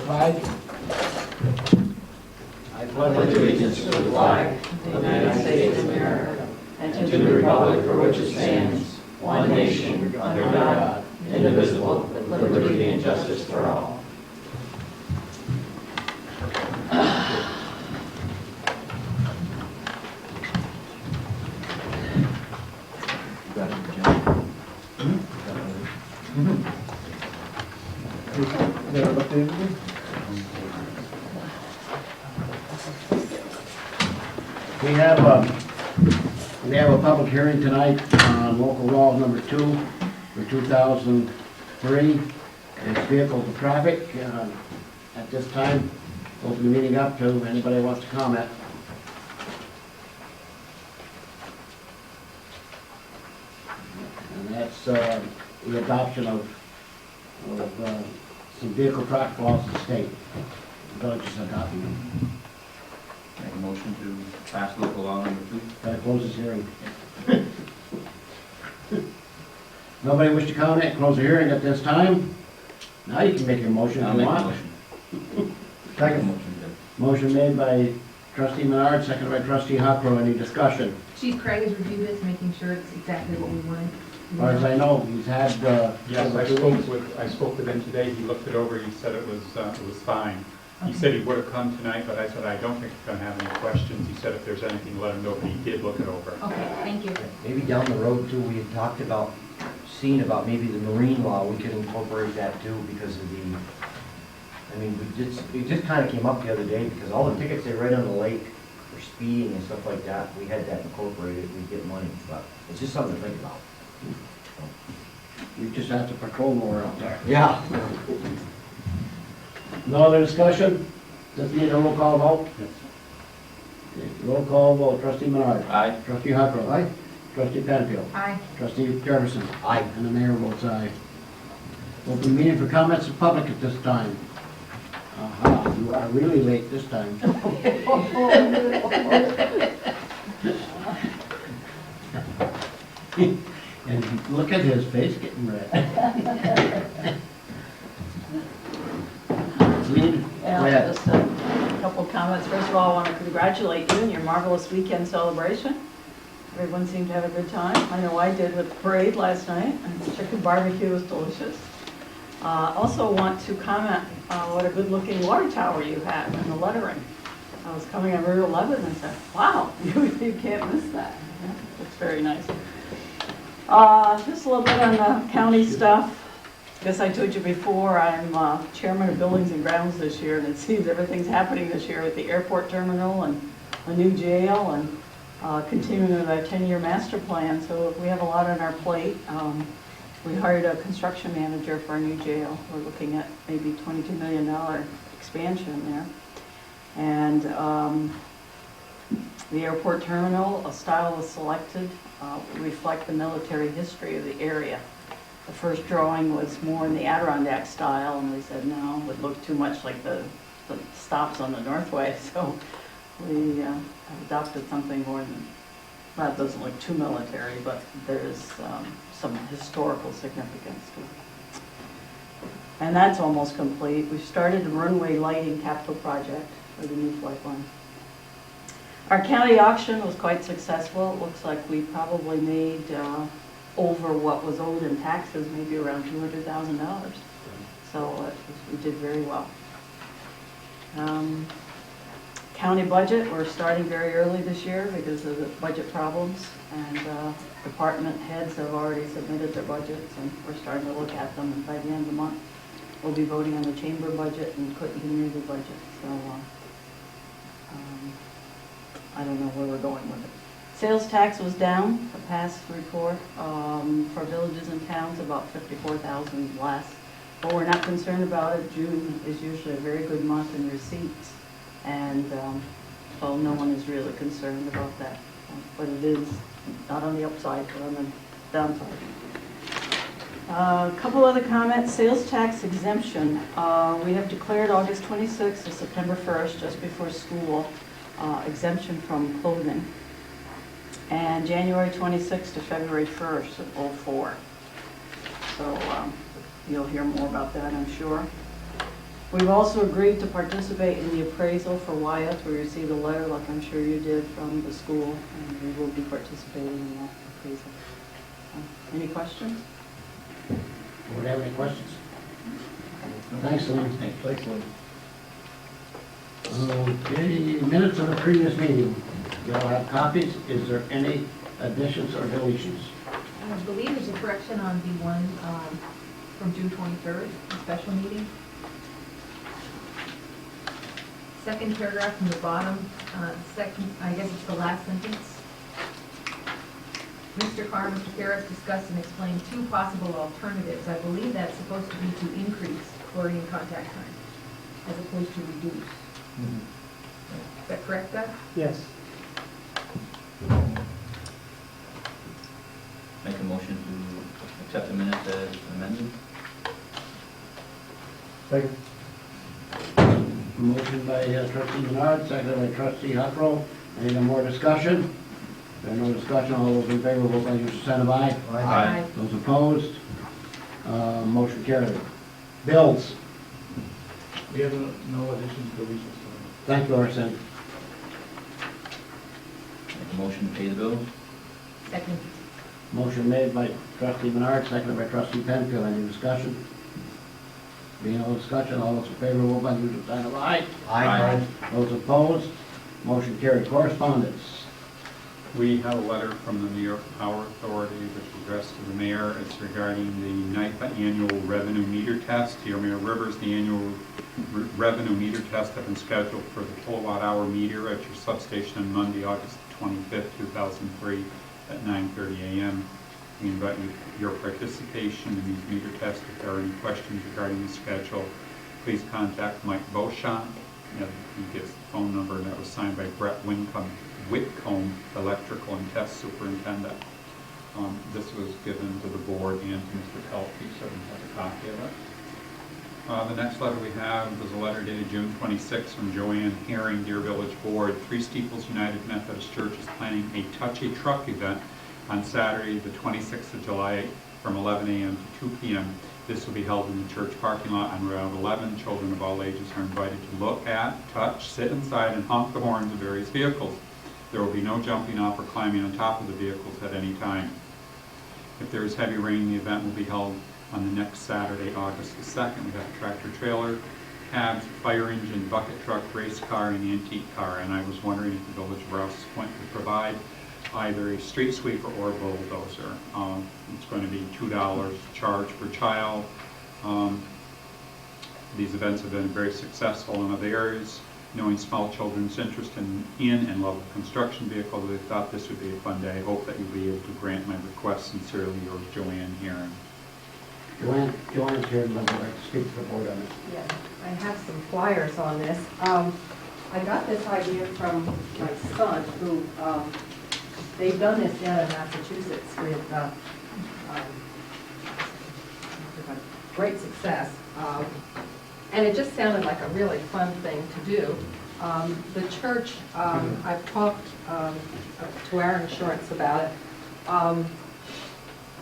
flag. I pledge allegiance to the flag of the United States of America and to the republic for which it stands, one nation, under God, indivisible, with liberty and justice for all. We have a public hearing tonight on local law number 2 for 2003. It's vehicle to traffic. At this time, open the meeting up to anybody who wants to comment. And that's the adoption of some vehicle traffic laws of the state. The village is adopting them. Make a motion to pass local law number 2. Gotta close this hearing. Nobody wish to comment? Close the hearing at this time. Now you can make your motion if I'll you make a want. motion. Second. Motion to Motion made by trustee Menard, seconded by trustee Huckrow. Any discussion? Chief Craig has reviewed this, making sure it's exactly what we wanted. As far as I know, he's had, Yes, I spoke with him today. He looked it over. He said it was fine. He said he would have come tonight, but I said I don't think he's going to have any questions. He said if there's anything, let him know. But he did look it over. Okay, thank you. Maybe down the road too, we had talked about, seeing about maybe the marine law, we could incorporate that too because of the, I mean, it just kind of came up the other day because all the tickets they write on the lake for speeding and stuff like that, we had that incorporated, we get money, but it's just something to think about. you just have to patrol more out there. Yeah. No other discussion? Does need a roll call vote? Okay, roll call vote. Trustee Menard. Aye. Trustee Huckrow. Aye. Trustee Penfield. Aye. Trustee Jefferson. Aye. And the mayor votes aye. Open meeting for comments of public at this time. Aha, you are really late this time. And look at his face getting red. Lead. Go Yeah, ahead. just a couple of comments. First of all, I want to congratulate you on your marvelous weekend celebration. Everyone seemed to have a good time. I know I did with the parade last night, and the chicken barbecue was delicious. Also want to comment on what a good-looking water tower you have and the lettering. I was coming on Route 11 and said, wow, you can't miss that. Yeah, it's very nice. Just a little bit on the county stuff. Guess I told you before, I'm chairman of Buildings and Grounds this year, and it seems everything's happening this year with the airport terminal and a new jail and continuing with our 10-year master plan. So we have a lot on our plate. We hired a construction manager for our new jail. We're looking at maybe $22 million expansion there. And the airport terminal, a style was selected to reflect the military history of the area. The first drawing was more in the Adirondack style, and we said no, it would look too much like the stops on the Northway. So we have adopted something more than, well, it doesn't look too military, but there's some historical significance to it. And that's almost complete. We've started the runway lighting capital project for the new flight line. Our county auction was quite successful. It looks like we probably made over what was owed in taxes, maybe around $200,000. So we did very well. County budget, we're starting very early this year because of the budget problems, and department heads have already submitted their budgets, and we're starting to look at them, and by the end of the month, we'll be voting on the chamber budget and community budget. So I don't know where we're going with it. Sales tax was down, the past report, for villages and towns, about 54,000 less. But we're not concerned about it. June is usually a very good month in receipts, and so no one is really concerned about that. But it is not on the upside, but on the downside. A couple other comments. Sales tax exemption. We have declared August 26th to September 1st, just before school, exemption from clothing. And January 26th to February 1st of '04. So you'll hear more about that, I'm sure. We've also agreed to participate in the appraisal for Wyeth. We received a letter, like I'm sure you did, from the school, and we will be participating in that appraisal. Any questions? Would have any questions? Thanks, Lynn. Thanks, Lynn. Okay, minutes of the previous meeting. You all have copies. Is there any additions or deletions? I believe there's a correction on the one from June 23rd, the special meeting. Second paragraph from the bottom, second, I guess it's the last sentence. Mr. Carr and Mr. Ferris discussed and explained two possible alternatives. I believe that's supposed to be to increase chlorine contact time as opposed to reduce. Is that correct, Doug? Yes. Make a motion to accept the minutes as amended. Second. Motion by trustee Menard, seconded by trustee Huckrow. Any more discussion? If there's no discussion, all those in favor, vote by your sign of aye. Aye. Those opposed? Motion carried. Bills. We have no additions, deletions. Thank you, Arsen. Make a motion to pay the bills. Second. Motion made by trustee Menard, seconded by trustee Penfield. Any discussion? Being no discussion, all those in favor, vote by your sign of aye. Aye. Those opposed? Motion carried. Correspondence. We have a letter from the New York Power Authority which is addressed to the mayor. It's regarding the ninth annual revenue meter test. Here, Mayor Rivers, the annual revenue meter test has been scheduled for the kilowatt-hour meter at your substation on Monday, August 25th, 2003 at 9:30 a.m. We invite your participation in these meter tests. If there are any questions regarding the schedule, please contact Mike Beauchamp. He gets the phone number that was signed by Brett Whitcomb, Electrical and Test Superintendent. This was given to the board and to Mr. Pelkey, so we have a copy of it. The next letter we have was a letter dated June 26 from Joanne Herring, Deer Village Board. Three Steeples United Methodist Church is planning a Touch a Truck event on Saturday, the 26th of July from 11 a.m. to 2 p.m. This will be held in the church parking lot on Route 11. Children of all ages are invited to look at, touch, sit inside, and honk the horns of various vehicles. There will be no jumping off or climbing on top of the vehicles at any time. If there is heavy rain, the event will be held on the next Saturday, August the 2nd. We have a tractor trailer, cabs, fire engine, bucket truck, race car, and antique car. And I was wondering if the Village of Rouses Point would provide either a street sweeper or a bulldozer. It's going to be $2 charge per child. These events have been very successful in other areas. Knowing small children's interest in and love of construction vehicles, they thought this would be a fun day. I hope that you'll be able to grant my request. Sincerely yours, Joanne Herring. Joanne's here, and I'd like to speak to the board on it. Yeah, I have some flyers on this. I got this idea from my son, who, they've done this down in Massachusetts with great success. And it just sounded like a really fun thing to do. The church, I've talked to our insurance about it.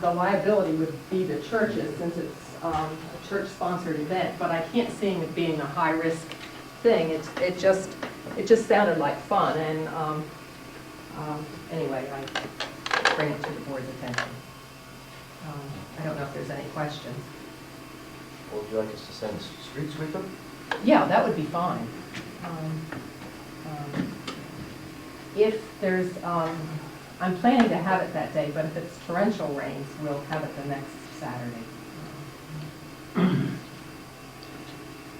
The liability would be the church's since it's a church-sponsored event, but I can't see it being a high-risk thing. It just sounded like fun, and anyway, I bring it to the board's attention. I don't know if there's any questions. Well, would you like us to send a street sweeper? Yeah, that would be fine. If there's, I'm planning to have it that day, but if it's torrential rains, we'll have it the next Saturday.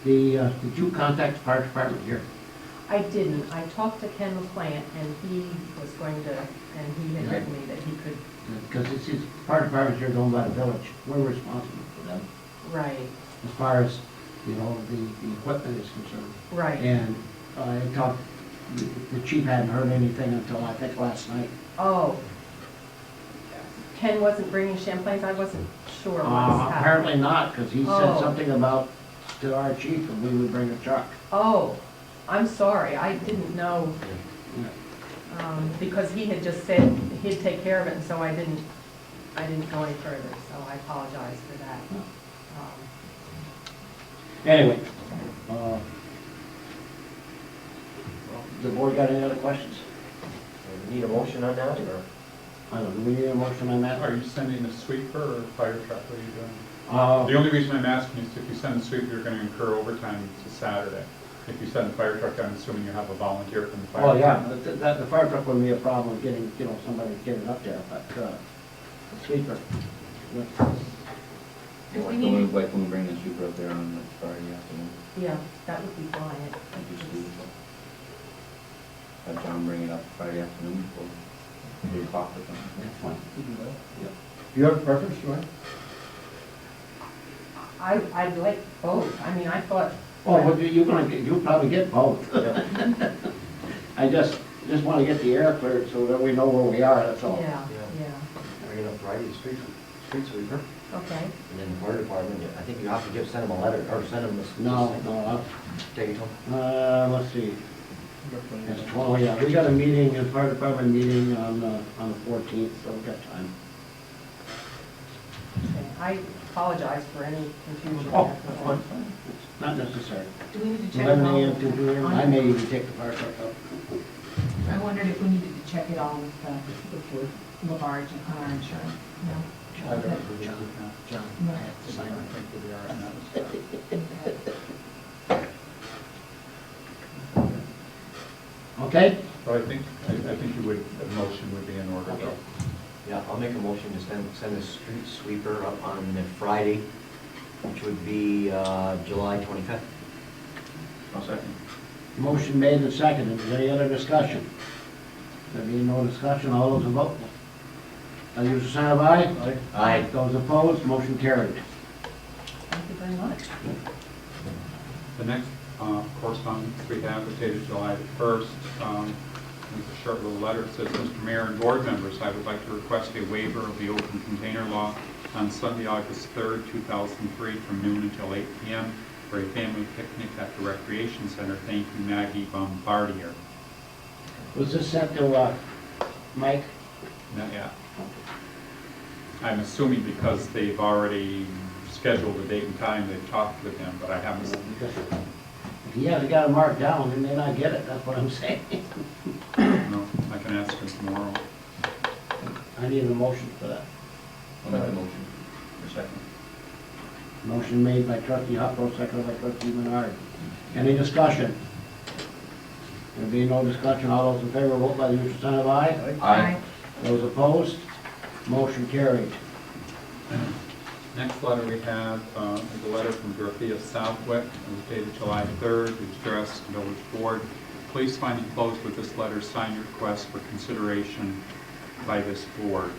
Did you contact the fire department here? I didn't. I talked to Ken LaPlante, and he was going to, and he had written me that he could. Because it's his fire department here going by the village. We're responsible for them. Right, As far as, the equipment is concerned. right. And I talked, the chief hadn't heard anything until I think last night. Oh. Ken wasn't bringing champagnes? I wasn't sure what was happening. Apparently not, because he said Oh. something about to our chief and we would bring a truck. Oh, I'm sorry. I didn't know, because he had just said he'd take care of it, and so I didn't go any further, so I apologize for that. Anyway, board got any other questions? Need a motion on that, or? I don't know, do we need a motion on that? Are you sending a sweeper or a fire truck? What are you doing? Uh, The only reason I'm asking is if you send a sweeper, you're gonna incur overtime to Saturday. If you send a fire truck, I'm assuming you have a volunteer from the fire. Well, yeah, department. the fire truck wouldn't be a problem getting, somebody getting up there, but, the sweeper. If we Can need, we bring the super up there on Friday afternoon? yeah, that would be fine. Like you do. Have John bring it up Friday afternoon before 3 o'clock or something. That's fine. You have a preference, Joy? I'd like both. I mean, I thought, Oh, well, you'll probably get both. I just wanna get the air cleared so that we know where we are, that's all. yeah, Bring it up Friday, the street sweeper, okay. and then the fire department, I think you have to send them a letter, or send them this. No, Take it home. let's see. It's 12, yeah, we got a meeting, a fire department meeting on the 14th, so we've got time. Okay. I apologize for any confusion. Oh, there. that's fine. It's not necessary. Do we need to check? 11 it all a.m. to 2 a.m. on- I may even take the fire truck up. I wondered if we needed to check it all with Labarge on our insurance. No? I don't Okay. believe we have. John, No. I have to I sign don't it. think we are in that respect. Okay? But I think you would, a motion would be in order Okay. though. Yeah, I'll make a motion to send the street sweeper up on the Friday, which would be July 25th. I'll second. Motion made and seconded. Is there any other discussion? There being no discussion, all those in vote? Use the sign of aye. Aye. Those opposed, motion carried. Thank you very much. The next correspondence we have is dated July 1st. It's a short little letter. It says, Mr. Mayor and board members, I would like to request a waiver of the open container law on Sunday, August 3rd, 2003, from noon until 8 p.m. for a family picnic at the Recreation Center. Thank you, Maggie Bombardier. Was this sent to, Mike? Not yet. I'm assuming because they've already scheduled a date and time, they've talked with him, but I haven't. Because if he hasn't got it marked down, he may not get it, that's what I'm saying. No, I can ask him tomorrow. I need a motion for that. I'll make a motion. For second. Motion made by trustee Huckrow, seconded by trustee Menard. Any discussion? There being no discussion, all those in favor, vote by the usual sign of aye. Aye. Those opposed, motion carried. Next letter we have is a letter from Dorothea Southwick. It was dated July 3rd. It's addressed to the village board. Please find enclosed with this letter signed request for consideration by this board.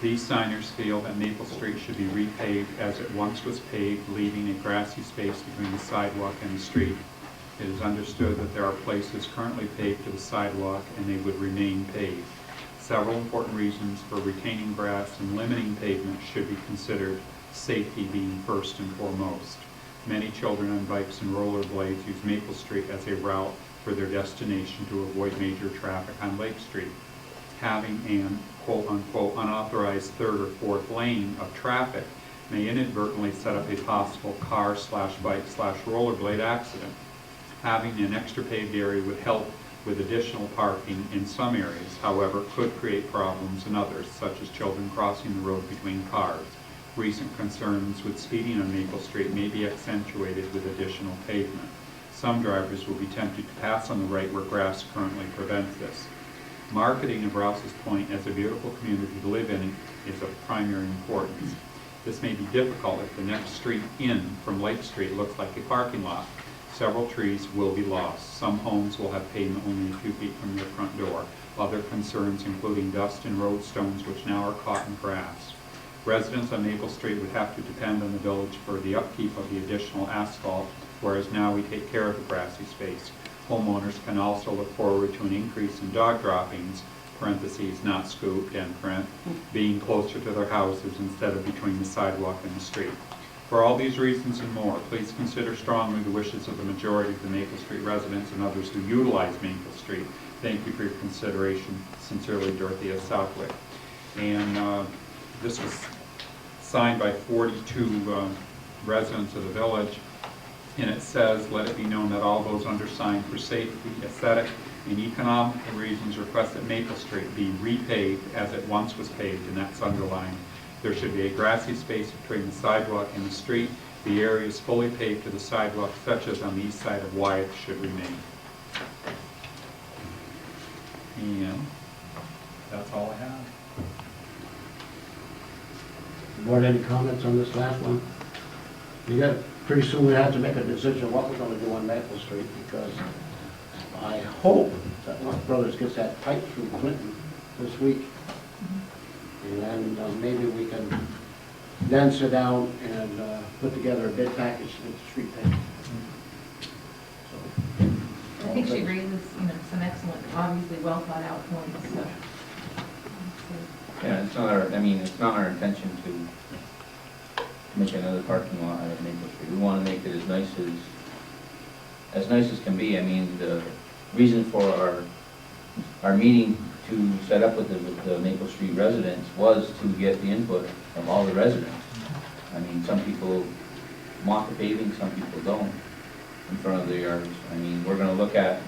These signers feel that Maple Street should be repaved as it once was paved, leaving a grassy space between the sidewalk and the street. It is understood that there are places currently paved to the sidewalk and they would remain paved. Several important reasons for retaining grass and limiting pavement should be considered, safety being first and foremost. Many children on bikes and rollerblades use Maple Street as a route for their destination to avoid major traffic on Lake Street. Having an quote-unquote unauthorized third or fourth lane of traffic may inadvertently set up a possible car/bike/rollerblade accident. Having an extra paved area would help with additional parking in some areas, however, could create problems in others, such as children crossing the road between cars. Recent concerns with speeding on Maple Street may be accentuated with additional pavement. Some drivers will be tempted to pass on the right where grass currently prevents this. Marketing of Rouses Point as a beautiful community to live in is of primary importance. This may be difficult if the next street in from Lake Street looks like a parking lot. Several trees will be lost. Some homes will have pavement only a few feet from their front door. Other concerns including dust and road stones which now are caught in grass. Residents on Maple Street would have to depend on the village for the upkeep of the additional asphalt, whereas now we take care of the grassy space. Homeowners can also look forward to an increase in dog droppings, parentheses, not scooped, end print, being closer to their houses instead of between the sidewalk and the street. For all these reasons and more, please consider strongly the wishes of the majority of the Maple Street residents and others who utilize Maple Street. Thank you for your consideration. Sincerely, Dorothea Southwick. And this was signed by 42 residents of the village. And it says, let it be known that all those undersigned for safety, aesthetic, and economical reasons request that Maple Street be repaved as it once was paved, and that's underlined. There should be a grassy space between the sidewalk and the street. The area is fully paved to the sidewalk, such as on the east side of Wyatt, should remain. And that's all I have. Board, any comments on this last one? Pretty soon we have to make a decision what we're gonna do on Maple Street, because I hope that North Brothers gets that pipe through Clinton this week. And then maybe we can then sit down and put together a bid package with the street paving. So, I think she raises, some excellent, obviously well thought out points, so. Yeah, it's not our, it's not our intention to make another parking lot out of Maple Street. We want to make it as nice as can be. The reason for our meeting to set up with the Maple Street residents was to get the input of all the residents. Some people want the paving, some people don't in front of their yards. We're going to look at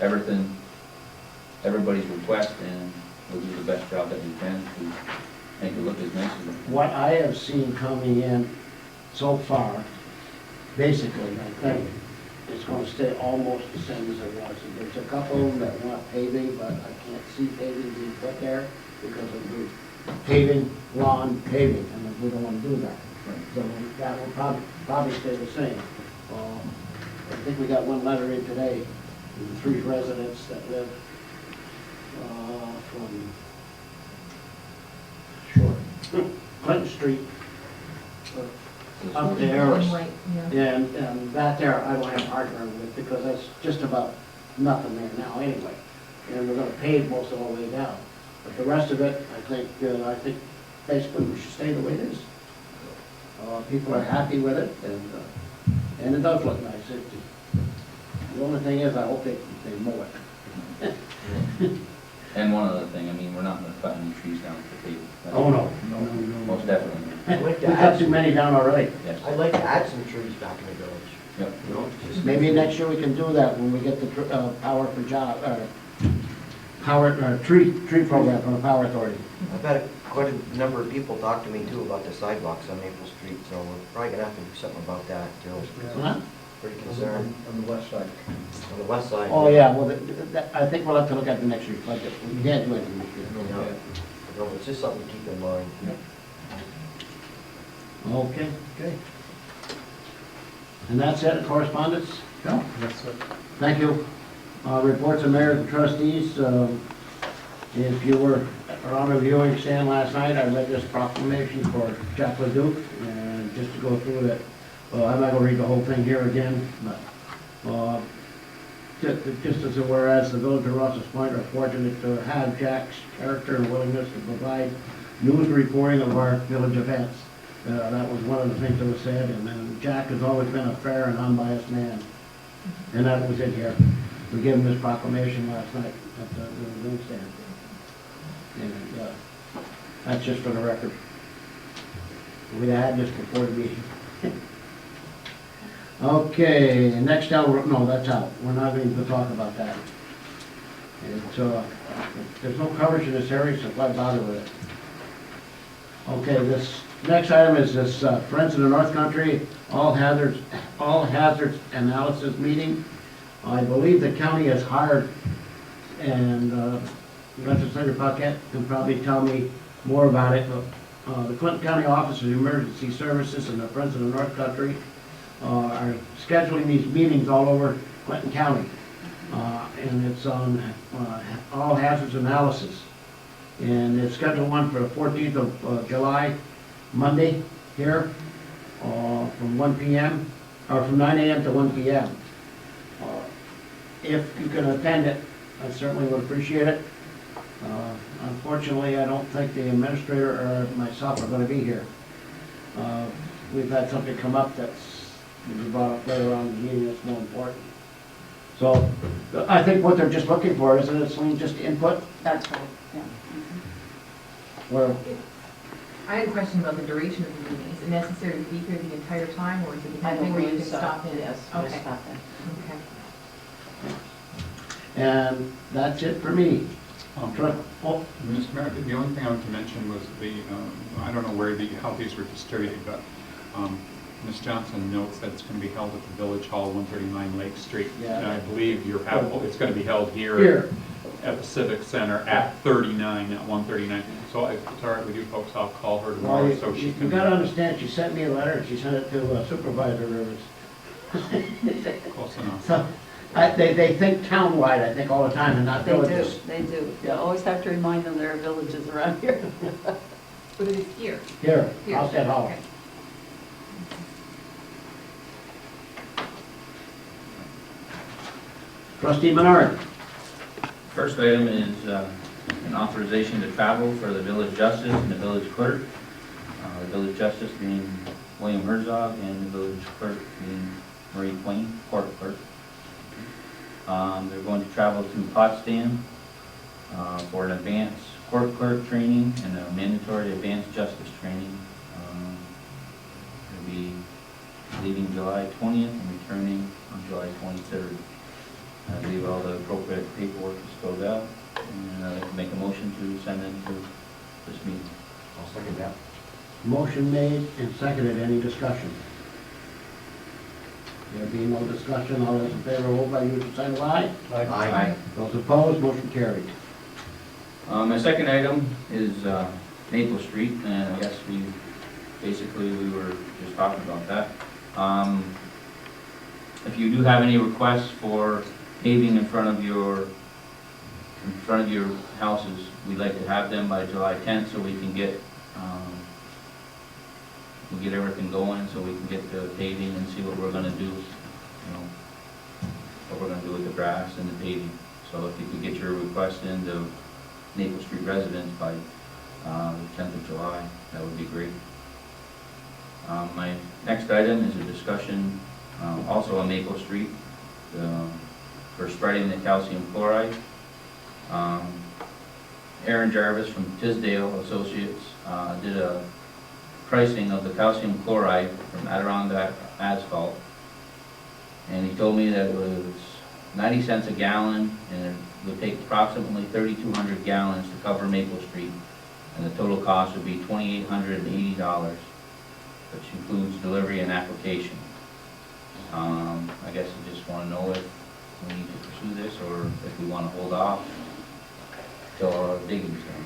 everything, everybody's request, and we'll do the best job that we can to make it look as nice as we can. what I have seen coming in so far, basically, I think it's gonna stay almost the same as it was. There's a couple of them that want paving, but I can't see paving being put there because of the paving, lawn paving, and we don't wanna do that. So that will probably stay the same. I think we got one letter in today, from 3 residents that live from Clinton Street up there. Right, yeah. And that there, I don't have argument with, because that's just about nothing there now anyway. And we're gonna pave most of the way down. But the rest of it, I think basically we should stay the way it is. People are happy with it, and it does look nice. The only thing is, I hope they mow it. And one other thing, we're not going to cut any trees down for paving. Oh, no. Most definitely. I'd like We to cut add, too many down already. Yes. I'd like to add some trees back in the village. Yep. You know, just- Maybe next year we can do that when we get the power for job, tree program from the Power Authority. I've had quite a number of people talk to me too about the sidewalks on Maple Street, so we're probably gonna have to do something about that too. Huh? Pretty concerned. On the west side. On the west side. Oh, yeah, well, I think we'll have to look at the next year's budget. We can't do anything this year. Yeah. No, it's just something to keep in mind. Okay. And that's it, correspondence? No, that's it. Thank you. Reports of mayor and trustees. If you were on a viewing stand last night, I read this proclamation for Jack Leduc, and just to go through that, I'm not gonna read the whole thing here again, but just as a whereas, the village of Rouses Point are fortunate to have Jack's character and willingness to provide news reporting of our village events. That was one of the things that was said, and then Jack has always been a fair and unbiased man. And that was in here. We gave him this proclamation last night at the newsstand. And that's just for the record. We had this before the meeting. Okay, next down, no, that's out. We're not going to talk about that. There's no coverage in this area, so why bother with it? Okay, this next item is this Friends of the North Country all hazards analysis meeting. I believe the county has hired, and Legislator Paquette can probably tell me more about it, but the Clinton County Office of Emergency Services and the Friends of the North Country are scheduling these meetings all over Clinton County. And it's on all hazards analysis. And it's scheduled one for the 14th of July, Monday, here, from 1 p.m., or from 9 a.m. to 1 p.m. If you can attend it, I certainly would appreciate it. Unfortunately, I don't think the administrator or myself are going to be here. We've had something come up that's going to be brought up later on in the meeting that's more important. So I think what they're just looking for, isn't it, Celine, just input? That's right, yeah. Where I had a question about the duration of the meeting. Is it necessary to be here the entire time, or is it the I kind of thing don't where you believe can so. stop in? Yes, Okay. stop in. Okay. And that's it for me. Try- oh, Mr. Mayor, the only thing I wanted to mention was I don't know how these were distributed, but Ms. Johnson notes that it's going to be held at the Village Hall, 139 Lake Street. Yeah. And I believe it's going to be held here Here, at the Civic Center at 139. So if it's all right with you folks, I'll call her well, tomorrow so she you can. gotta understand, she sent me a letter, and she sent it to Supervisor Rivers. Close enough. So, they think townwide, I think, all the time, and not They do, villages. they do. You always have to remind them there are villages around here. But it is here. Here, Here. I'll set hall. Okay. Trustee Menard. First item is an authorization to travel for the village justice and the village clerk. The village justice being William Herzog and the village clerk being Marie Queen, court clerk. They're going to travel to Potsdam for an advanced court clerk training and a mandatory advanced justice training. They'll be leaving July 20th and returning on July 23rd. I believe all the appropriate paperwork is filled out, and I'd like to make a motion to send them to this meeting. I'll second that. Motion made and seconded. Any discussion? There being no discussion, all those in favor, vote by usual sign of aye. Aye. Those opposed, motion carried. My second item is Maple Street, and I guess we were just talking about that. If you do have any requests for paving in front of your houses, we'd like to have them by July 10th so we can get everything going, so we can get the paving and see what we're gonna do, what we're gonna do with the grass and the paving. So if you could get your request into Maple Street residents by the 10th of July, that would be great. My next item is a discussion also on Maple Street for spreading the calcium chloride. Aaron Jarvis from Tisdale Associates did a pricing of the calcium chloride from Adirondack Asphalt, and he told me that it was 90 cents a gallon, and it would take approximately 3,200 gallons to cover Maple Street, and the total cost would be $2,880, which includes delivery and application. I guess I just want to know if we need to pursue this, or if we want to hold off till our digging's done.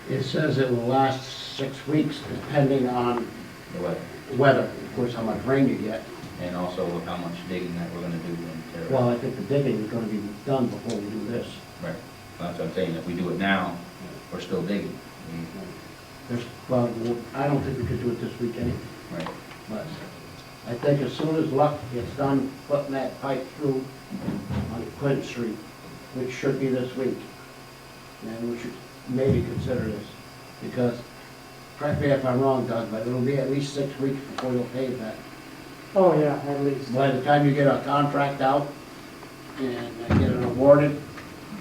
It says it will last 6 weeks depending on The weather, weather, of course, how much rain you get. and also how much digging that we're going to do in Terre. Well, I think the digging is gonna be done before we do this. Right, that's what I'm saying, if we do it now, we're still digging. Well, I don't think we could do it this week anyway, Right. but I think as soon as luck gets done putting that pipe through on Quinn Street, which should be this week, then we should maybe consider this, because, correct me if I'm wrong, Doug, but it'll be at least 6 weeks before you'll pave that. Oh, yeah, at least. By the time you get a contract out and get it awarded,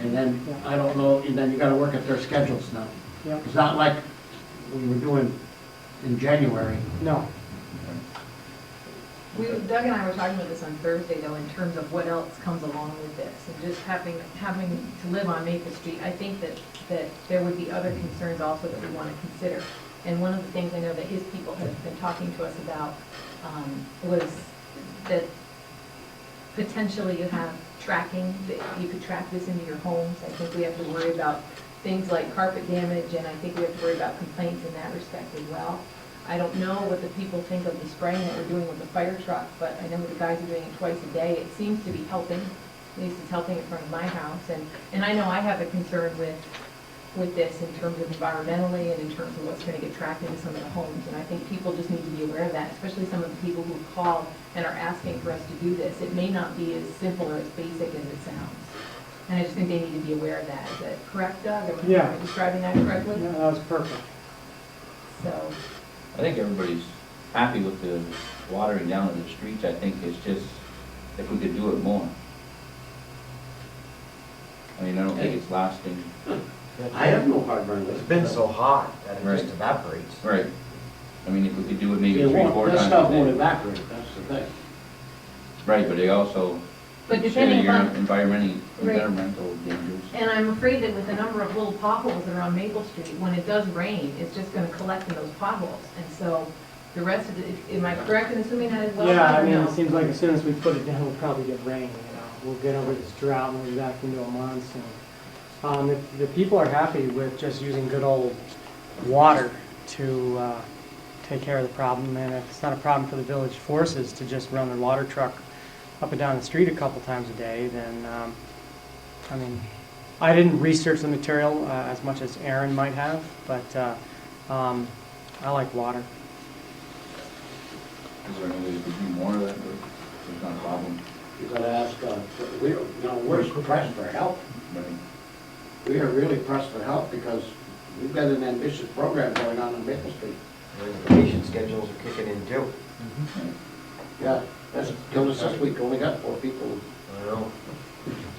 and then, I don't know, and then you gotta work at their schedules now. Yeah. It's not like we were doing in January. No. Doug and I were talking about this on Thursday, though, in terms of what else comes along with this, and just having to live on Maple Street, I think that there would be other concerns also that we want to consider. And one of the things I know that his people have been talking to us about was that potentially you have tracking, that you could track this into your homes. I think we have to worry about things like carpet damage, and I think we have to worry about complaints in that respect as well. I don't know what the people think of the spraying that we're doing with the fire truck, but I know the guys are doing it twice a day. It seems to be helping. At least it's helping in front of my house. And I know I have a concern with this in terms of environmentally and in terms of what's going to get tracked into some of the homes. And I think people just need to be aware of that, especially some of the people who call and are asking for us to do this. It may not be as simple or as basic as it sounds. And I just think they need to be aware of that. Is that correct, Doug? Am I describing that correctly? Yeah, that was perfect. So. I think everybody's happy with the watering down of the streets. I think it's just, if we could do it more. I mean, I don't think it's lasting. I have no heartburn with it. It's been so hot that it just Right. evaporates. Right. I mean, if we could do it maybe It 3, won't, 4 this times stuff a won't day. evaporate, that's the thing. Right, but they also, But share depending your upon, environmental dangers. and I'm afraid that with the number of little potholes that are on Maple Street, when it does rain, it's just gonna collect in those potholes. And so the rest of it, am I correct in assuming that as well? Yeah, I or mean, no? it seems like as soon as we put it down, we'll probably get rain, you know. We'll get over this drought and we'll be back into a monsoon. The people are happy with just using good old water to take care of the problem. And if it's not a problem for the village forces to just run their water truck up and down the street a couple times a day, then, I mean, I didn't research the material as much as Aaron might have, but I like water. Is there any way we could do more of that, or it's not a problem? You gotta ask, we're pressed for help. Right. We are really pressed for help because we've got an ambitious program going on Maple Street. Vacation schedules are kicking in too. Yeah, that's killed us this week, only got 4 people. I know.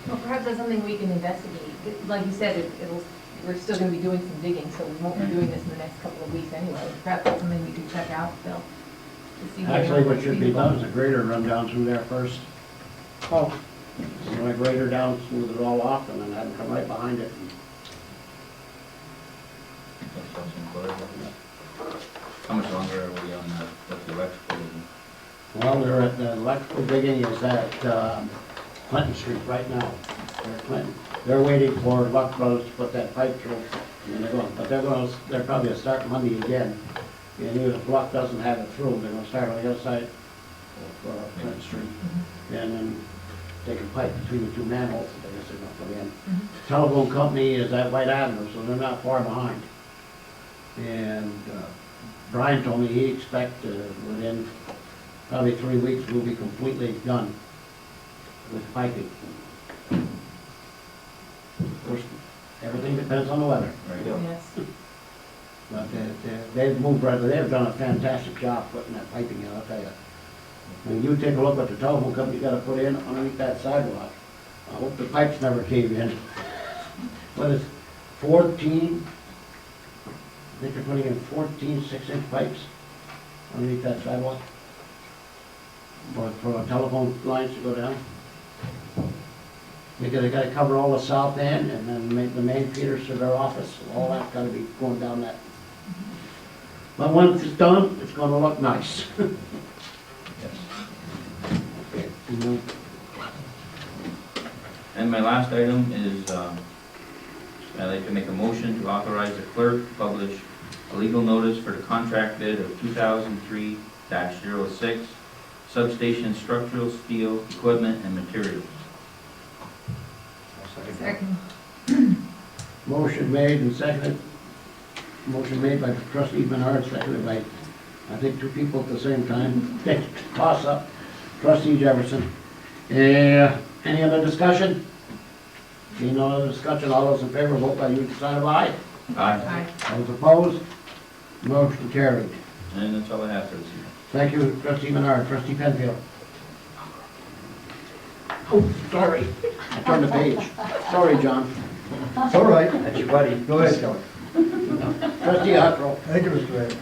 Well, perhaps that's something we can investigate. Like you said, we're still gonna be doing some digging, so we won't be doing this in the next couple of weeks anyway. Perhaps that's something we can check out, Phil. To see whether or Actually, not what it's should be feasible. done is a grader run down through there first. Oh, Run a grader down, smooth it all off, and then have them come right behind it. How much longer are we on that, with the electrical? Well, they're at, the electrical digging is at Clinton Street right now. They're at Clinton. They're waiting for Luck Brothers to put that pipe through, and they're probably gonna start Monday again. And even if Luck doesn't have it through, they're gonna start on the other side of Clinton Street. And then take a pipe between the 2 manholes that I guess they're gonna put in. Telephone company is at White Avenue, so they're not far behind. And Brian told me he expects within probably 3 weeks we'll be completely done with piping. Of course, everything depends on the weather. Right. Yes. But they've moved right, they've done a fantastic job putting that piping in, I'll tell you. When you take a look at the telephone company got to put in underneath that sidewalk, I hope the pipes never cave in. But it's 14, I think they're putting in 14 6-inch pipes underneath that sidewalk. For telephone lines to go down. Because they gotta cover all the south end and then make the main feeders to their office, all that's gotta be going down that. But once it's done, it's gonna look nice. Yes. Mhm. And my last item is, I'd like to make a motion to authorize the clerk to publish a legal notice for the contract bid of 2003-06 substation structural steel equipment and materials. Second. Motion made and seconded. Motion made by trustee Menard, seconded by, I think, 2 people at the same time. Toss up. Trustee Jefferson. Any other discussion? Seeing no other discussion, all those in favor, vote by your sign of aye. Aye. Those opposed? Motion carried. And that's all I have for this evening. Thank you, trustee Menard. Trustee Penfield. Oh, sorry. I turned the page. Sorry, John. It's all right. That's your buddy. Go ahead, Kelly. Trustee Huckrow. Thank you, Mr. Mayor.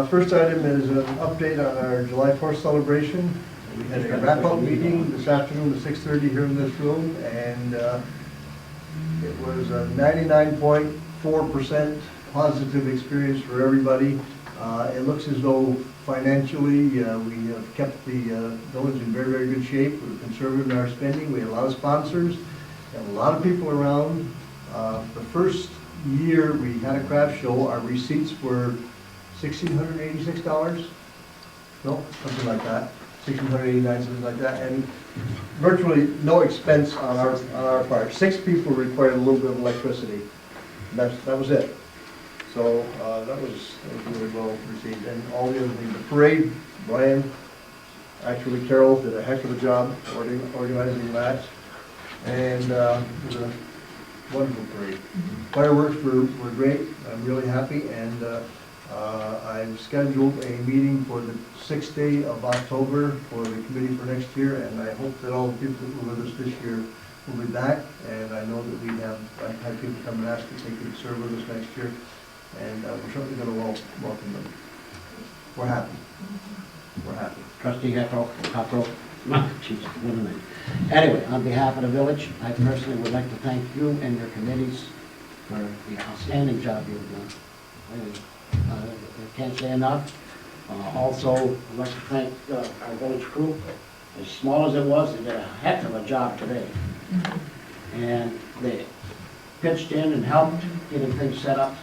First item is an update on our July 4th celebration. We had a wrap-up meeting this afternoon at 6:30 here in this room, and it was a 99.4% positive experience for everybody. It looks as though financially, we have kept the village in very, very good shape. We're conservative in our spending. We had a lot of sponsors and a lot of people around. The first year we had a craft show, our receipts were $1,686. No, something like that. 1,689, something like that. And virtually no expense on our part. 6 people required a little bit of electricity. And that was it. So that was really well received. And all the other things, the parade, Brian, actually Carol did a heck of a job organizing that. And it was a wonderful parade. Fireworks were great. I'm really happy. And I've scheduled a meeting for the 6th day of October for the committee for next year. And I hope that all the people that were with us this year will be back. And I know that I've had people come and ask if they could serve with us next year. And we're certainly going to welcome them. We're happy. We're happy. Trustee Huckrow. Jeez, what a name. Anyway, on behalf of the village, I personally would like to thank you and your committees for the outstanding job you've done. Really, I can't say enough. Also, I'd like to thank our village crew. As small as it was, they did a heck of a job today. And they pitched in and helped getting things set up.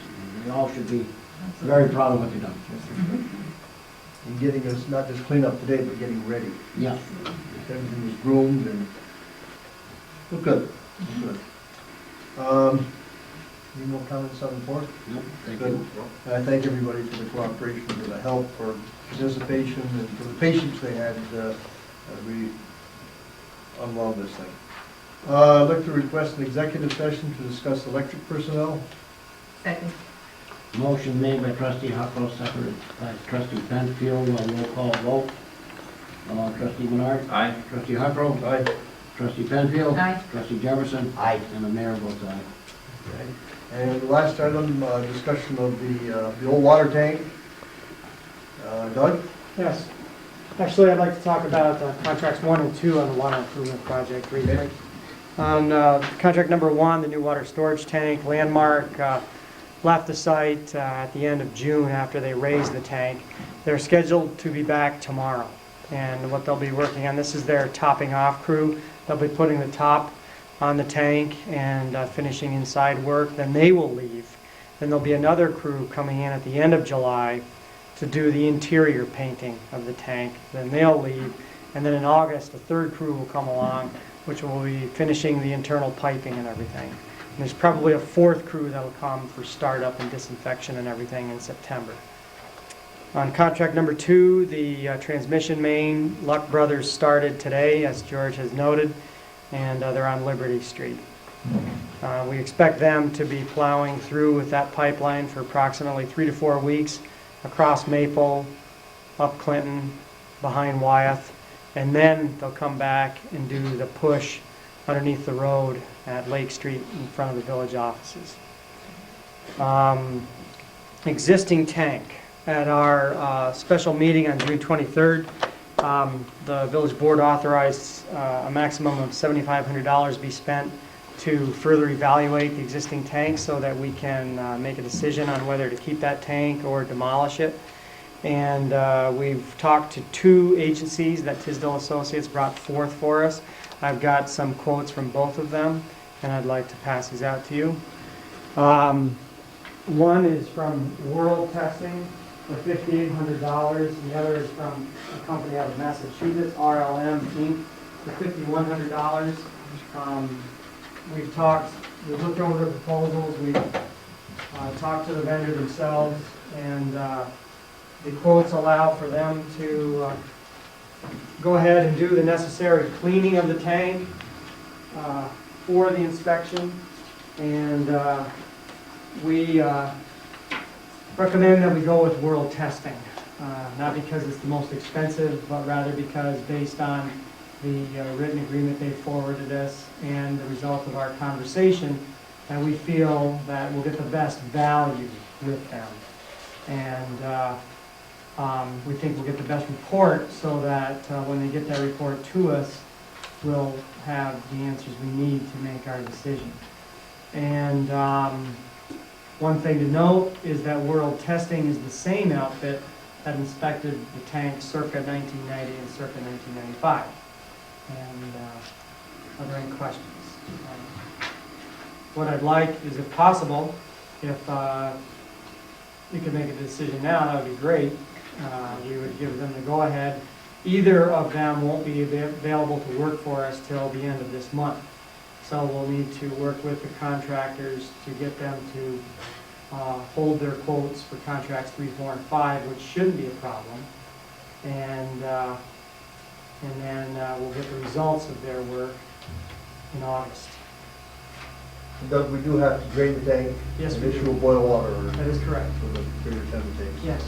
They all should be very proud of what they've done. And getting us, not just clean up today, but getting ready. Yeah. Everything was groomed and looked good. Looked good. Any more comments on the board? No, thank Good. you. And I thank everybody for the cooperation, for the help, for participation, and for the patience they had as we unwound this thing. I'd like to request an executive session to discuss electric personnel. Second. Motion made by trustee Huckrow, seconded by trustee Penfield, roll call vote. Trustee Menard? Aye. Trustee Huckrow? Aye. Trustee Penfield? Aye. Trustee Jefferson? Aye. And the mayor votes aye. Okay. And the last item, discussion of the old water tank. Doug? Yes. Actually, I'd like to talk about contracts 1 and 2 on the water improvement project briefly. Okay. On contract number 1, the new water storage tank, Landmark left the site at the end of June after they raised the tank. They're scheduled to be back tomorrow. And what they'll be working on, this is their topping off crew. They'll be putting the top on the tank and finishing inside work. Then they will leave. Then there'll be another crew coming in at the end of July to do the interior painting of the tank. Then they'll leave. And then in August, a third crew will come along, which will be finishing the internal piping and everything. And there's probably a fourth crew that'll come for startup and disinfection and everything in September. On contract number 2, the transmission main, Luck Brothers started today, as George has noted, and they're on Liberty Street. We expect them to be plowing through with that pipeline for approximately 3 to 4 weeks across Maple, up Clinton, behind Wyeth, and then they'll come back and do the push underneath the road at Lake Street in front of the village offices. Existing tank. At our special meeting on June 23rd, the village board authorized a maximum of $7,500 be spent to further evaluate the existing tank so that we can make a decision on whether to keep that tank or demolish it. And we've talked to 2 agencies that Tisdale Associates brought forth for us. I've got some quotes from both of them, and I'd like to pass these out to you. One is from World Testing for $5,800, and the other is from a company out of Massachusetts, RLM Inc., for $5,100. We've looked over the proposals, we've talked to the vendor themselves, and the quotes allow for them to go ahead and do the necessary cleaning of the tank for the inspection, and we recommend that we go with World Testing, not because it's the most expensive, but rather because based on the written agreement they forwarded us and the result of our conversation, that we feel that we'll get the best value with them. And we think we'll get the best report so that when they get that report to us, we'll have the answers we need to make our decision. And one thing to note is that World Testing is the same outfit that inspected the tank circa 1990 and circa 1995. And are there any questions? What I'd like is, if possible, if you could make a decision now, that would be great. We would give them the go-ahead. Either of them won't be available to work for us till the end of this month. So we'll need to work with the contractors to get them to hold their quotes for contracts 3, 4, and 5, which shouldn't be a problem. And then we'll get the results of their work in August. Doug, we do have to drain the tank. Yes, and we do. issue a boil water That is correct. for the greater tank. Yes.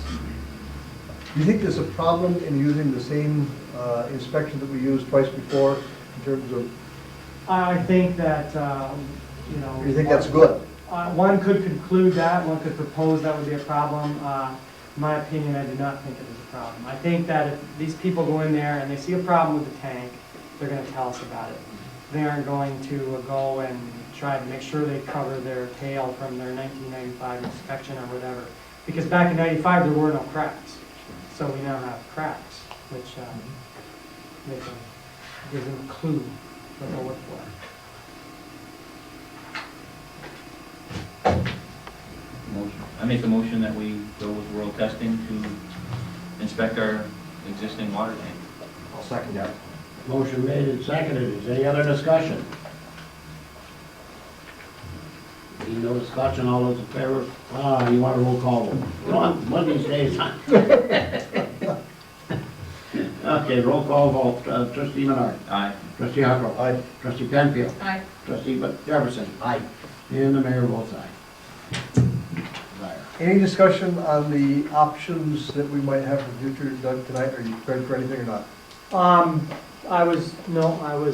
Do you think there's a problem in using the same inspection that we used twice before in terms of, I think that, you know... do you think that's good? One could conclude that, one could propose that would be a problem. in my opinion, I do not think it is a problem. I think that if these people go in there and they see a problem with the tank, they're gonna tell us about it. They aren't going to go and try to make sure they cover their tail from their 1995 inspection or whatever. Because back in '95, there were no cracks. So we now have cracks, which they can give them a clue what they'll look for. Motion. I make a motion that we go with world testing to inspect our existing water tank. I'll second that. Motion made and seconded. Is there any other discussion? Being no discussion, all those in favor? You want a roll call vote? One of these days, huh? Okay, roll call vote. Trustee Menard. Aye. Trustee Huckrow. Aye. Trustee Penfield. Aye. Trustee Jefferson. Aye. And the mayor votes aye. Desire. Any discussion on the options that we might have for future, Doug, tonight? Are you prepared for anything or not? I was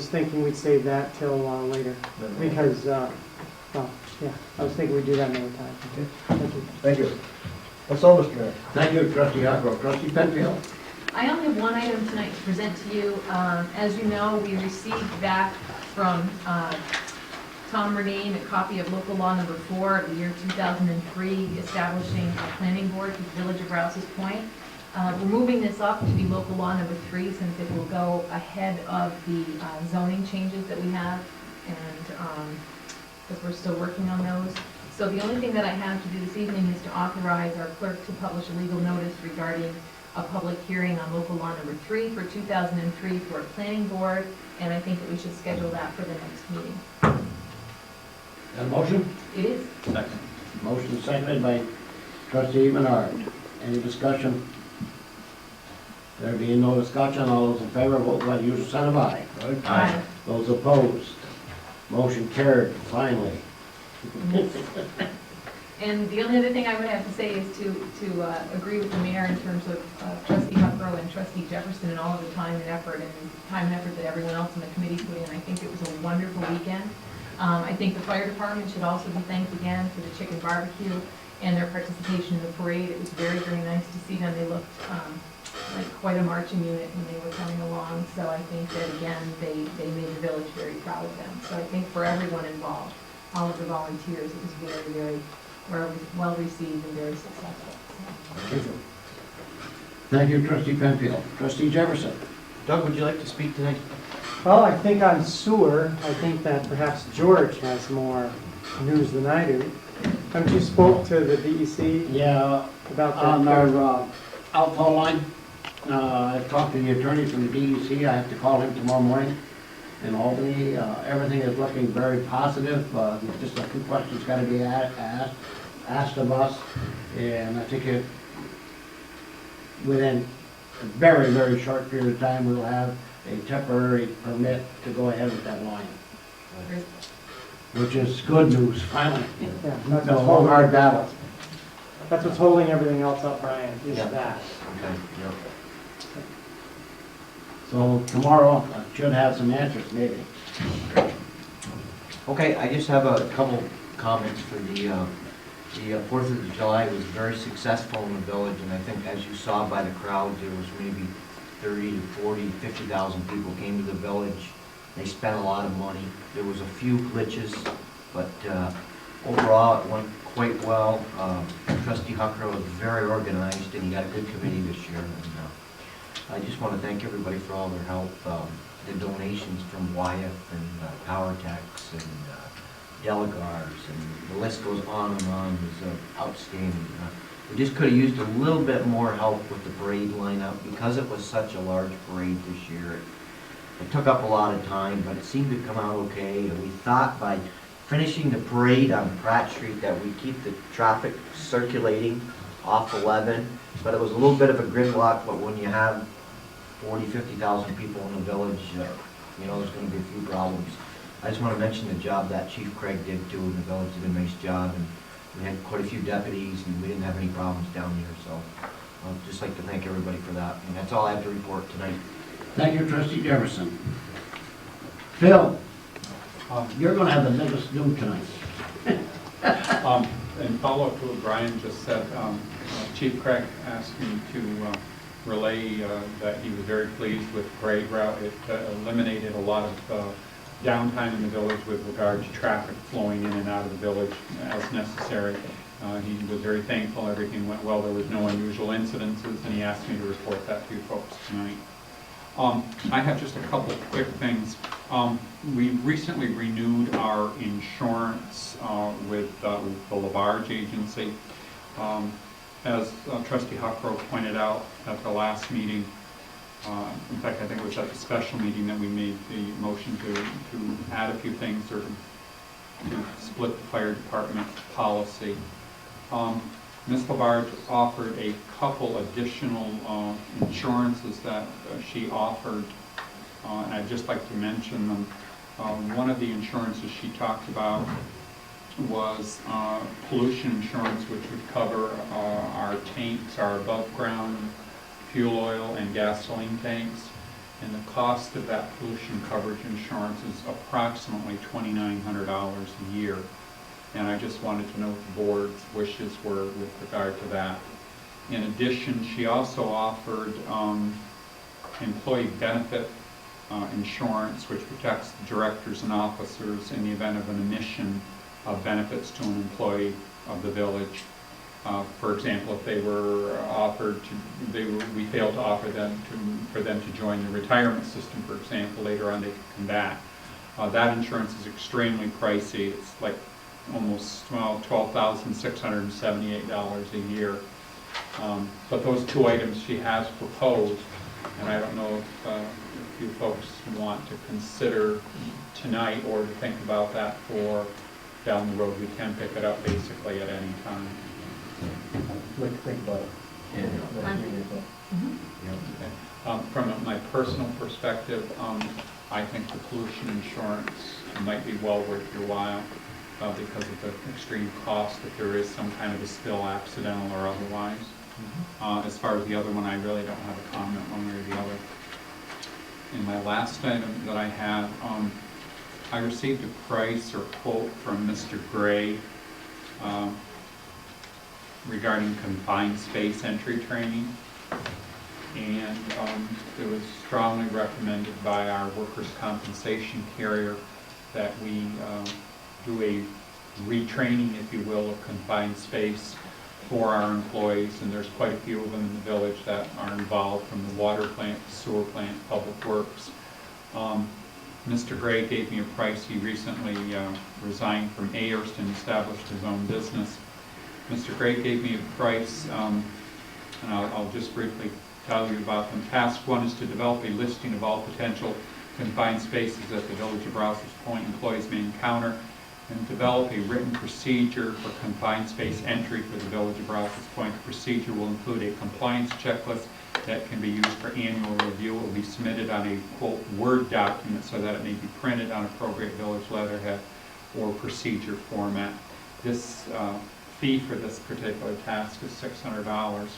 thinking we'd save that till later, because, well, yeah, I was thinking we'd do that another time. Okay. Thank you. Thank you. That's all, Mr. Mayor. Thank you, Trustee Huckrow. Trustee Penfield. I only have one item tonight to present to you. As you know, we received back from Tom Murnane a copy of local law number 4 of the year 2003 establishing a planning board for the village of Rouses Point. We're moving this up to be local law number 3 since it will go ahead of the zoning changes that we have, and because we're still working on those. So the only thing that I have to do this evening is to authorize our clerk to publish a legal notice regarding a public hearing on local law number 3 for 2003 for a planning board, and I think that we should schedule that for the next meeting. Got a motion? It is. Second. Motion seconded by Trustee Menard. Any discussion? There being no discussion, all those in favor, vote by the usual sign of aye. Aye. Those opposed, motion carried, finally. And the only other thing I would have to say is to agree with the mayor in terms of Trustee Huckrow and Trustee Jefferson and all of the time and effort that everyone else in the committee put in. I think it was a wonderful weekend. I think the fire department should also be thanked again for the chicken barbecue and their participation in the parade. It was very, very nice to see them. They looked like quite a marching unit when they were coming along. So I think that, again, they made the village very proud of them. So I think for everyone involved, all of the volunteers, it was very, very well received and very successful. Thank you. Thank you, Trustee Penfield. Trustee Jefferson. Doug, would you like to speak tonight? Well, I think on sewer, I think that perhaps George has more news than I do. Haven't you spoke to the DEC Yeah, about on that? our outfall line, I've talked to the attorney from the DEC. I have to call him tomorrow morning in Albany. Everything is looking very positive. Just a few questions got to be asked of us, and I think within a very, very short period of time, we'll have a temporary permit to go ahead with that line, which is good news, finally. Yeah, It's that's been a what's long, holding, hard battle. that's what's holding everything else up, Brian, is Yeah. that. Okay, yeah. So tomorrow, I should have some answers, maybe. Okay, I just have a couple comments for the 4th of July was very successful in the village, and I think as you saw by the crowd, there was maybe 30 to 40, 50,000 people came to the village. They spent a lot of money. There was a few glitches, but overall it went quite well. Trustee Huckrow was very organized, and he got a good committee this year. And I just want to thank everybody for all their help. The donations from Wyeth and PowerTex and Delegars, and the list goes on and on. It was outstanding. We just could have used a little bit more help with the parade lineup because it was such a large parade this year. It took up a lot of time, but it seemed to come out okay. And we thought by finishing the parade on Pratt Street that we'd keep the traffic circulating off 11. But it was a little bit of a gridlock. But when you have 40, 50,000 people in the village, you know, there's going to be a few problems. I just want to mention the job that Chief Craig did too, and the village did a nice job, and we had quite a few deputies, and we didn't have any problems down here, so I'd just like to thank everybody for that, and that's all I have to report tonight. Thank you, Trustee Jefferson. Phil, you're going to have the biggest news tonight. In follow-up to what Brian just said, Chief Craig asked me to relay that he was very pleased with parade route. It eliminated a lot of downtime in the village with regard to traffic flowing in and out of the village as necessary. He was very thankful everything went well. There was no unusual incidences, and he asked me to report that to you folks tonight. I have just a couple of quick things. We recently renewed our insurance with the Labarge Agency. As Trustee Huckrow pointed out at the last meeting, in fact, I think it was at the special meeting that we made the motion to add a few things or to split the fire department policy. Ms. Labarge offered a couple additional insurances that she offered, and I'd just like to mention them. One of the insurances she talked about was pollution insurance, which would cover our tanks, our above-ground fuel oil and gasoline tanks. And the cost of that pollution coverage insurance is approximately $2,900 a year. And I just wanted to know what the board's wishes were with regard to that. In addition, she also offered employee benefit insurance, which protects the directors and officers in the event of an omission of benefits to an employee of the village. For example, if they were offered to, we failed to offer them for them to join the retirement system, for example, later on they could come back. That insurance is extremely pricey. It's like almost $12,678 a year. But those two items she has proposed, and I don't know if you folks want to consider tonight or to think about that for down the road. We can pick it up basically at any time. Like to think about it. From my personal perspective, I think the pollution insurance might be well worth your while because of the extreme cost if there is some kind of a spill, accidental or otherwise. As far as the other one, I really don't have a comment one way or the other. In my last item that I had, I received a price or quote from Mr. Gray regarding confined space entry training, and it was strongly recommended by our workers' compensation carrier that we do a retraining, if you will, of confined space for our employees, and there's quite a few of them in the village that are involved, from the water plant, the sewer plant, public works. Mr. Gray gave me a price. He recently resigned from Ayerst and established his own business. Mr. Gray gave me a price, and I'll just briefly tell you about them. Task 1 is to develop a listing of all potential confined spaces that the Village of Rouses Point employees may encounter, and develop a written procedure for confined space entry for the Village of Rouses Point. The procedure will include a compliance checklist that can be used for annual review. It will be submitted on a, quote, Word document so that it may be printed on appropriate village letterhead or procedure format. This fee for this particular task is $600.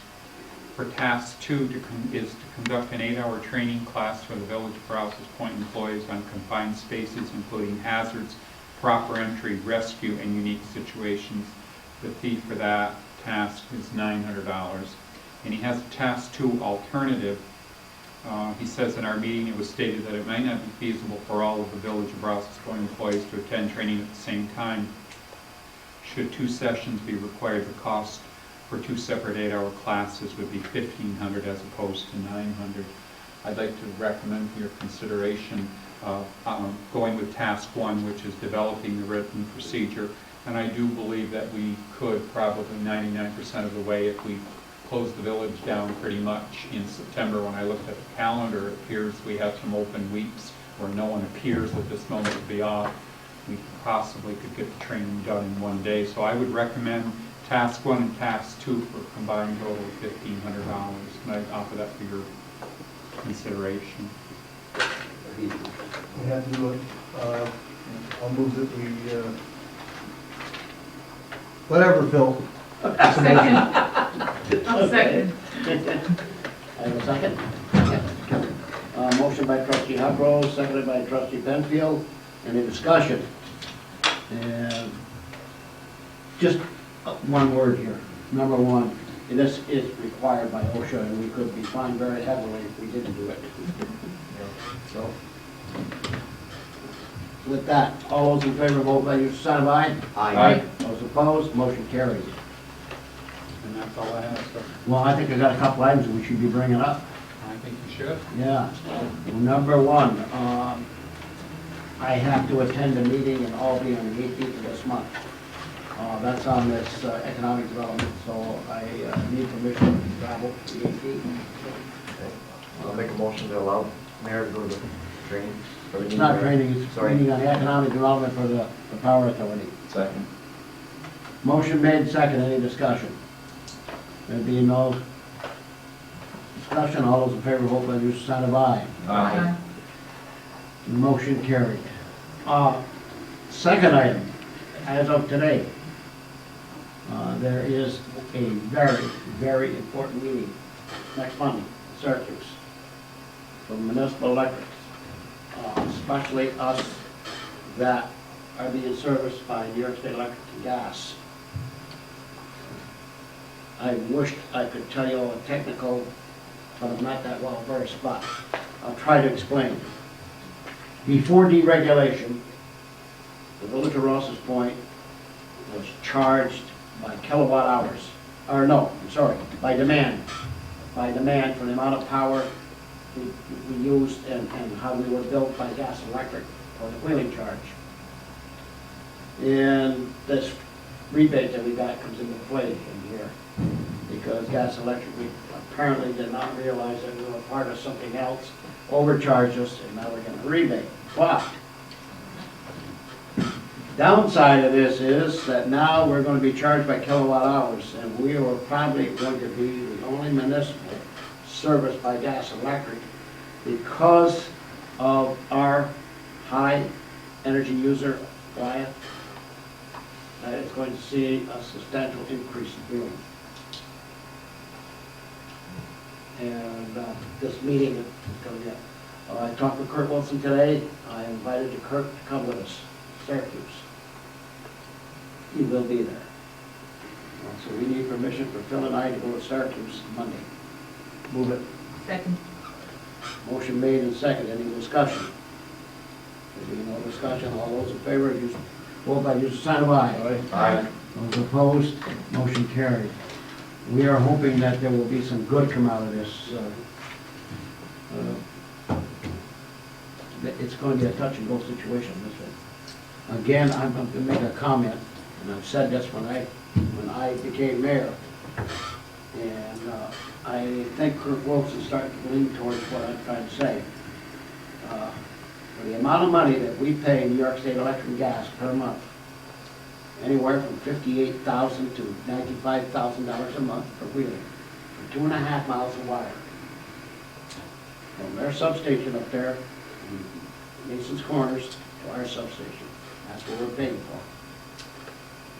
For task 2 is to conduct an 8-hour training class for the Village of Rouses Point employees on confined spaces, including hazards, proper entry, rescue, and unique situations. The fee for that task is $900. And he has a task 2 alternative. He says in our meeting it was stated that it might not be feasible for all of the Village of Rouses Point employees to attend training at the same time. Should 2 sessions be required, the cost for 2 separate 8-hour classes would be $1,500 as opposed to $900. I'd like to recommend for your consideration going with task 1, which is developing the written procedure. And I do believe that we could probably 99% of the way, if we close the village down pretty much in September. When I looked at the calendar, it appears we have some open weeks where no one appears at this moment to be off. We possibly could get the training done in one day. So I would recommend task 1 and task 2 for a combined total of $1,500. And I offer that for your consideration. We have to do it. I'll move that we, whatever, Phil. Second. I'll second. I have a second? Motion by trustee Huckrow, seconded by trustee Penfield. Any discussion? And just one word here. Number 1, And this is required by OSHA, and we could be fined very heavily if we didn't do it. So, with that, all those in favor, vote by your sign of aye. Aye. Those opposed, motion carries. And that's all I have, sir. Well, I think I got a couple items we should be bringing up. I think you should. Yeah. Number one, I have to attend a meeting in Albany on the 18th of this month. That's on this economic development, so I need permission to travel to the 18th. I'll make a motion to allow mayor to go to the training. for the It's new not mayor. training, it's Sorry. meeting on the economic development for the power authority. Second. Motion made, second, any discussion? There being no discussion, all those in favor, vote by the usual sign of aye. Aye. Motion carried. Second item, as of today, there is a very, very important meeting next Monday in Syracuse for municipal electrics, especially us that are being serviced by New York State Electric and Gas. I wished I could tell you all the technical, but I'm not that well versed, but I'll try to explain. Before deregulation, the village of Rouses Point was charged by kilowatt hours, or no, I'm sorry, by demand for the amount of power we used and how we were built by gas and electric for the wheeling charge. And this rebate that we got comes into play in here, because gas and electric, we apparently did not realize that we were part of something else, overcharged us, and now we're getting a rebate. But downside of this is that now we're going to be charged by kilowatt hours, and we are probably going to be the only municipal serviced by gas and electric because of our high energy user client. That is going to see a substantial increase in billing. And this meeting is going to get, I talked with Kurt Wilson today. I invited Kurt to come with us, Syracuse. He will be there. So we need permission for Phil and I to go to Syracuse Monday. Move it. Second. Motion made and second. Any discussion? There being no discussion, all those in favor, use, vote by use of sign of aye. Aye. Those opposed, motion carried. We are hoping that there will be some good come out of this. It's going to be a touch and go situation, this one. Again, I'm going to make a comment, and I've said this when I became mayor, and I think Kurt Wilson's starting to lean towards what I'm trying to say. For the amount of money that we pay New York State Electric and Gas per month, anywhere from $58,000 to $95,000 a month for wheeling, for 2.5 miles of wire. From their substation up there, in Mason's Corners, to our substation. That's what we're paying for.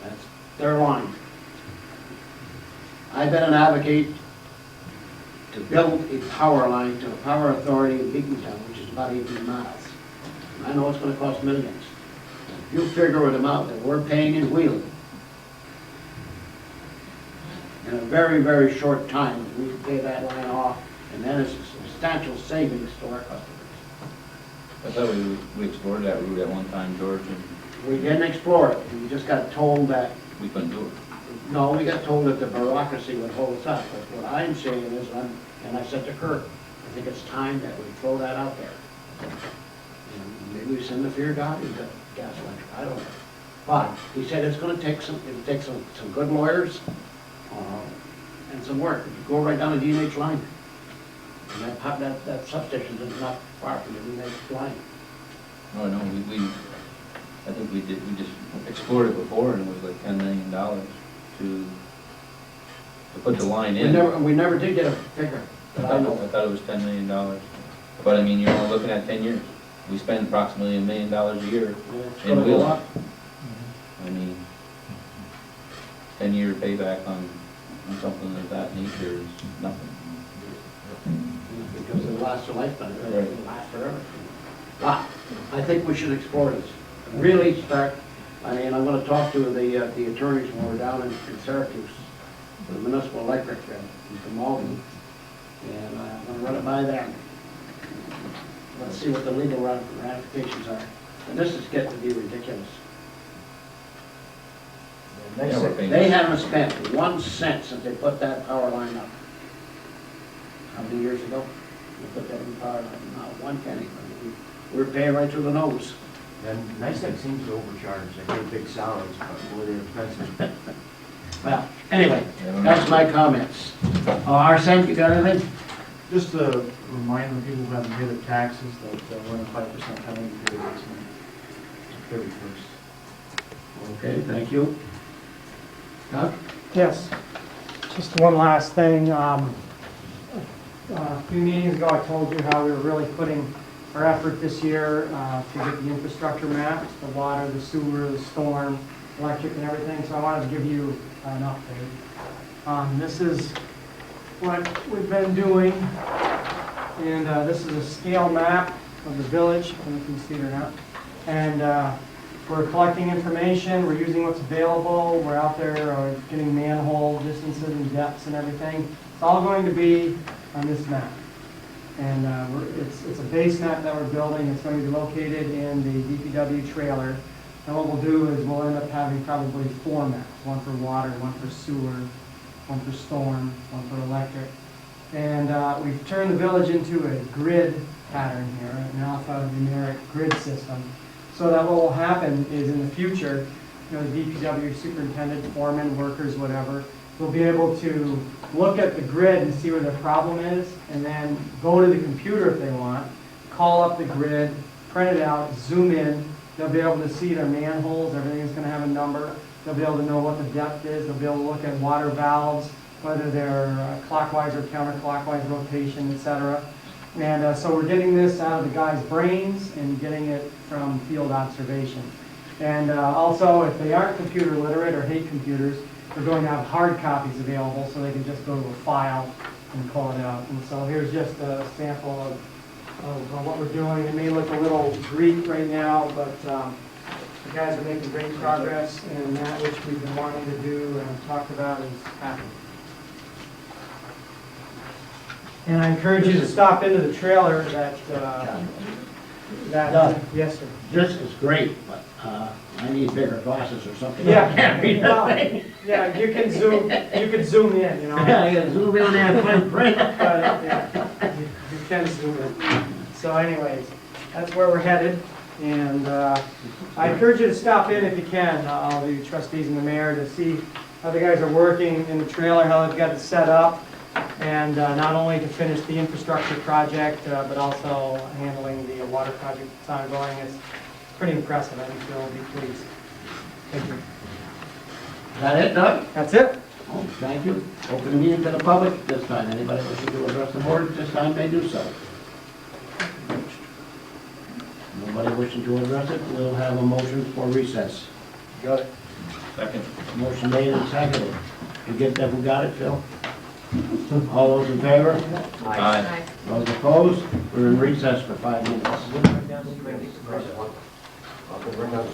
That's their line. I've been an advocate to build a power line to a power authority in Beacontown, which is about 18 miles. And I know it's going to cost millions. If you figure the amount that we're paying in wheeling, in a very, very short time, we can pay that line off, and then it's a substantial savings to our customers. I thought we explored that route at one time, George, and We didn't explore it, we just got told that, we couldn't do it. no, we got told that the bureaucracy would hold us up. But what I'm saying is, and I said to Kirk, I think it's time that we throw that out there. And maybe we send the fear God, he's got gas electric, I don't know. But he said it's gonna take some good lawyers, and some work. You go right down the D&H line. And that substation is not far from the D&H line. No, I think we just explored it before, and it was like $10 million to put the line in. We never did get a figure, that I know. I thought it was $10 million. But I mean, you're only looking at 10 years. We spend approximately $1 million a year It's in gonna go wheeling. up. I mean, 10-year payback on something of that nature is nothing. Because it lasts a lifetime, it Right. will last forever. But I think we should explore this. Really start, I mean, I'm gonna talk to the attorneys when we're down in Syracuse for the municipal electric from Malden. And I'm gonna run it by them. Let's see what the legal ramifications are. And this is getting to be ridiculous. Nice Yeah, we're thing- paying- They haven't spent 1 cent since they put that power line up. How many years ago? They put that new power line, not 1 penny. We're paying right through the nose. And NICEAG seems to overcharge, they pay big salaries, but boy, they're expensive. Well, anyway, that's my comments. Arsen, you got anything? Just to remind the people who haven't paid their taxes that we're in a 5% penalty period this month, 31st. Okay, thank you. Doug? Yes, just one last thing. A few meetings ago, I told you how we were really putting our effort this year to get the infrastructure maps, the water, the sewer, the storm, electric and everything, so I wanted to give you an update. This is what we've been doing, and this is a scale map of the village, I don't know if you can see it or not. And we're collecting information, we're using what's available, we're out there getting manhole distances and depths and everything. It's all going to be on this map. And it's a base map that we're building. It's going to be located in the DPW trailer. And what we'll do is we'll end up having probably 4 maps, one for water, one for sewer, one for storm, one for electric. And we've turned the village into a grid pattern here, an alphanumeric grid system. So that what will happen is in the future, the DPW superintendent, foreman, workers, whatever, will be able to look at the grid and see where their problem is, and then go to the computer if they want, call up the grid, print it out, zoom in. They'll be able to see their manholes, everything's going to have a number. They'll be able to know what the depth is. They'll be able to look at water valves, whether they're clockwise or counterclockwise rotation, etc. And so we're getting this out of the guys' brains and getting it from field observation. And also, if they aren't computer literate or hate computers, we're going to have hard copies available so they can just go to a file and pull it out. And so here's just a sample of what we're doing. It may look a little Greek right now, but the guys are making great progress, and that which we've been wanting to do and talked about is happening. And I encourage you to stop into the trailer that Doug. yes, sir. This is great, but I need bigger glasses or something. Yeah, I can't read well, that thing. yeah, you can zoom in, you know. I gotta zoom in there and print. But, yeah, you can zoom in. So anyways, that's where we're headed. And I encourage you to stop in if you can, all the trustees and the mayor, to see how the guys are working in the trailer, how they've got it set up. And not only to finish the infrastructure project, but also handling the water project that's ongoing. It's pretty impressive. I think you'll be pleased. Thank you. Is that it, Doug? That's it. Oh, thank you. Open the meeting to the public this time. Anybody wishing to address the board at this time may do so. Nobody wishing to address it, we'll have a motion for recess. Got it. Second. Motion made and seconded. You get that, who got it, Phil? All those in favor? Aye. Those opposed? We're in recess for 5 minutes. I'll go bring up